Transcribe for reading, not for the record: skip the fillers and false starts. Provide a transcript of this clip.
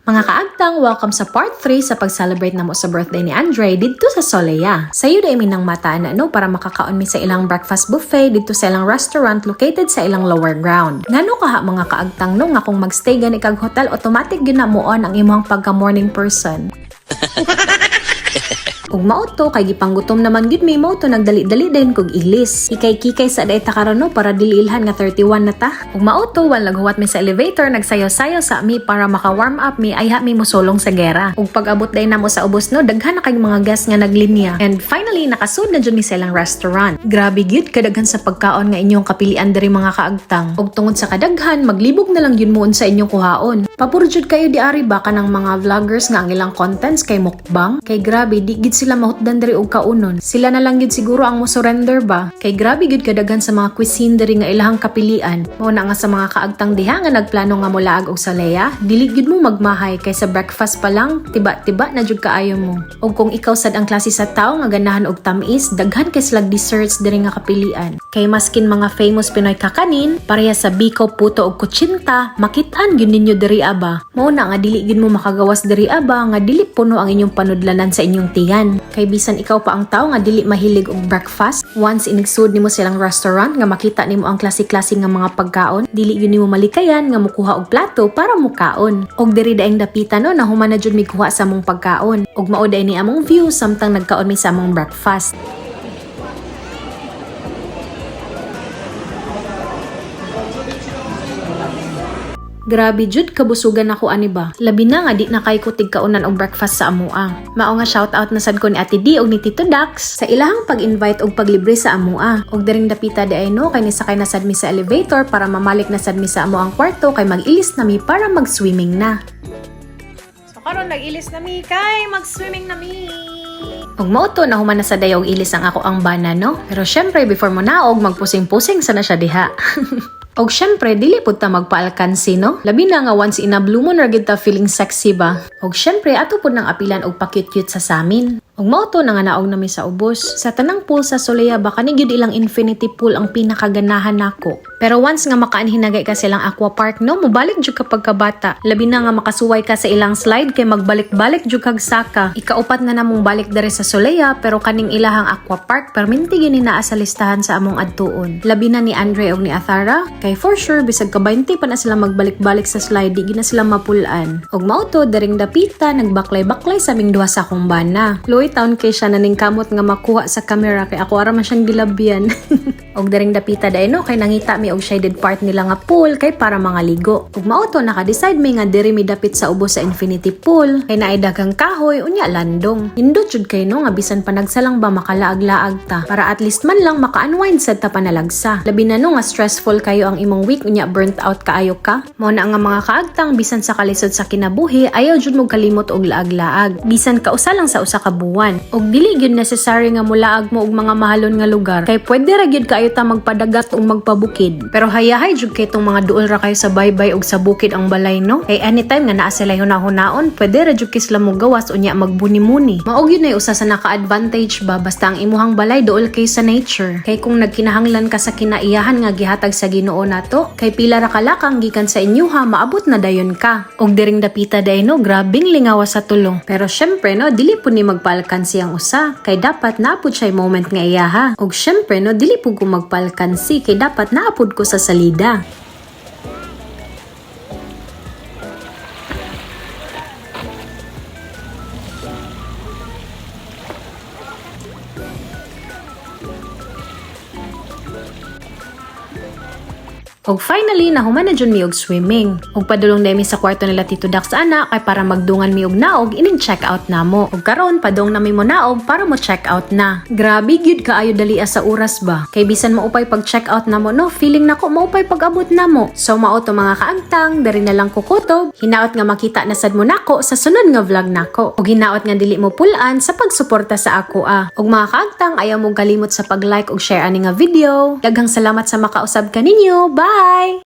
Mga kaagtang, welcome sa part 3 sa pag-celebrate namo sa birthday ni Andre dito sa Solea. Sayo da minang mataan para makakaon mi sa ilang breakfast buffet dito sa ilang restaurant located sa ilang lower ground. Ngano kaha mga kaagtang nga kung magstay gani kag hotel, automatic ginamuon ang imong pagka-morning person. Ug mauto kay gipanggutom naman gid mi mauto nagdali-dali dayon kog ilis. Ikay-kikay sa dayta karon para dili ilhan nga 31 na ta. Ug mauto wal naghuwat mi sa elevator, nagsayaw-sayaw sa mi para maka-warm up mi ayha mi mosulong sa gera. Ug pag-abot day namo sa ubos daghan na kay mga guests nga naglinya. And finally nakasud na jud mi sa ilang restaurant. Grabe gyud kadaghan sa pagkaon nga inyong kapilian diri mga kaagtang. Ug tungod sa kadaghan maglibog na lang yun muon sa inyong kuhaon. Papuro jud kayo di ari ba kanang mga vloggers nga ang ilang contents kay mukbang. Kay grabe di gid sila mahutdan diri og kaunon. Sila na lang gid siguro ang mo surrender ba. Kay grabe gid kadaghan sa mga cuisine diri nga ilahang kapilian. Mao na nga sa mga kaagtang diha nga nagplano nga molaag og Solea, dili gid mo magmahay kay sa breakfast pa lang tiba-tiba na jud kaayo mo. Ug kung ikaw sad ang klase sa tawo nga ganahan og tamis, daghan kay slag desserts diri nga kapilian. Kay maskin mga famous Pinoy kakanin, pareha sa biko, puto ug kutsinta, makit-an gyud ninyo diri aba. Mao na nga dili gid mo makagawas diri aba nga dili puno ang inyong panudlanan sa inyong tiyan. Kay bisan ikaw pa ang tao nga dili mahilig og breakfast, once inigsud nimo silang restaurant nga makita nimo ang klase-klase nga mga pagkaon, dili gyud nimo malikayan nga mukuha og plato para mukaon. Og diri daing dapitan nahuman na jud mi kuha sa among pagkaon. Og mao day ni among view samtang nagkaon mi sa among breakfast. Grabe jud kabusugan ako ani ba. Labi na nga di na kay ko tigkaunan og breakfast sa amua. Mao nga shout out na sad ko ni Ate D og ni Tito Dax sa ilahang pag-invite og paglibre sa amua. Og diring dapita di ay kay ni sakay na sad mi sa elevator para mamalik na sad mi sa amo ang kwarto kay mag-ilis na mi para mag-swimming na. So karon nag-ilis na mi kay mag-swimming na mi. Og mauto na human na sa dayog ilis ang ako ang bana Pero syempre before mo naog magpusing-pusing sana siya diha. Og syempre, dili pud ta magpaalkansi, Labi na nga once in a blue moon ra gid ta feeling sexy ba. Og syempre, ato pud nang apilan og pa-cute-cute sa samin. Og mauto na nga naog nami sa ubos. Sa tanang pool sa Solea ba kani gyud ilang infinity pool ang pinakaganahan nako. Pero once nga makaanhinagay ka silang aqua park mobalik jud kapag kabata. Labi na nga makasuway ka sa ilang slide kay magbalik-balik jud kag saka. Ikaupat na namong balik diri sa Solea pero kaning ilahang aqua park perminti gini naa sa listahan sa among adtuon. Labi na ni Andre og ni Athara kay for sure bisag ka 20 pa na sila magbalik-balik sa slide di gina sila mapulaan. Og mauto daring dapita nagbaklay-baklay sa aming duha sa akong bana. Taon kay siya naning kamot nga makuha sa camera kay ako ara man siyang gilabyan. Og daring dapita kay nangita mi og shaded part nila nga pool kay para mga ligo. Og mauto naka-decide mi nga diri mi dapit sa ubos sa infinity pool kay naay daghang kahoy unya landong. Hindot jud kay nga bisan pa nagsalang ba makalaag-laag ta para at least man lang maka-unwind sad ta panalagsa. Labi na nga stressful kayo ang imong week unya burnt out kaayo ka. Mao na nga mga kaagtang bisan sa kalisod sa kinabuhi ayaw jud mo kalimot og laag-laag. Bisan ka usa lang sa usa ka buwan. Og dili gyud necessary nga mulaag mo og mga mahalon nga lugar kay pwede ra gyud kaayo ta magpadagat o magpabukid. Pero hayahay jud kay tong mga duol ra kayo sa baybay og sa bukid ang balay kay anytime nga naa sila hunahon pwede ra jud kay sila mo gawas unya magbuni-muni. Mao gyud nay usa sa naka-advantage ba basta ang imuhang balay duol kay sa nature. Kay kung nagkinahanglan ka sa kinaiyahan nga gihatag sa Ginoo nato kay pila ra kalakang gikan sa inyo maabot na dayon ka. Og diring dapita grabing lingawa sa tulong. Pero syempre dili pud ni magpalkansi ang usa kay dapat naapod siya moment nga iyaha. Og syempre dili pud ko magpalkansi kay dapat naapod ko sa salida. Og finally, nahuman na dyan mi og swimming. Og padulong na mi sa kwarto nila Tito Dax ana kay para magdungan mi og naog ining check out namo. Og karon padong na mi mo naog para mo check out na. Grabe gyud kaayo dali sa oras ba. Kay bisan maupay pag check out namo feeling nako maupay pag-abot namo. So mao to mga kaangtang, dari na lang kukutob. Hinaot nga makita na sad mo nako sa sunod nga vlog nako. Og hinaot nga dili mo pulaan sa pagsuporta sa ako Og mga kaangtang, ayaw mo kalimot sa pag-like og share ani nga video. Daghang salamat sa makausab kaninyo. Bye!